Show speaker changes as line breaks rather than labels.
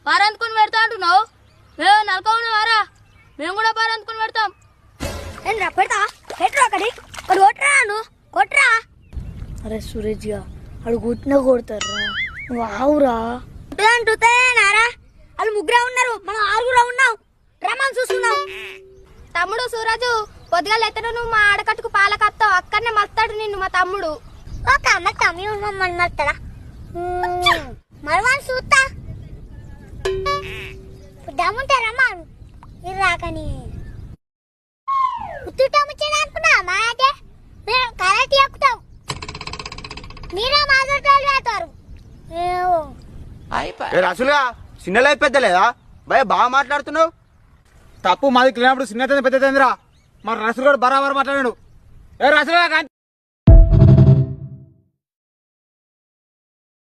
పారందుకొని పెడతా అంటున్నావు? మేము నలకవును వారా, మేము కూడా పారందుకొని పెడతాం.
పెడతా పెట్టరు అక్కడి కొట్టరా నువ్వు కొట్టరా.
అరే సురేష్గా అడు కొట్టినా కొడతారా? నువ్వు ఆవురా
నారా. వాళ్ళు ముగ్గురే ఉన్నారు, మనం ఆరుగురా ఉన్నాం. రమ్మని చూస్తున్నాం.
తమ్ముడు సూరజు, పొద్దుగాల ఎత్తడు నువ్వు మా ఆడకట్టుకు పాలకత్తావు, అక్కడనే మస్తాడు నిన్ను మా తమ్ముడు.
ఒక అమ్మ తమ్మి మమ్మల్ని మస్తాడా? మరమని చూస్తా దమ్ముంటే రమ్మను మీరు రాకని ఉత్తుటముచ్చేది అనుకున్నా. మా అంటే మేము కరెక్ట్ ఎక్కుతాం, మీరే మాట్లాడాలి రాతారు.
అసలుగా చిన్నలే పెద్దలేదా భయ బాగా మాట్లాడుతున్నావు.
తప్పు మాది లేనప్పుడు చిన్న పెద్ద మరి రసులు కూడా బరాబర్ మాట్లాడాడు. రసులుగా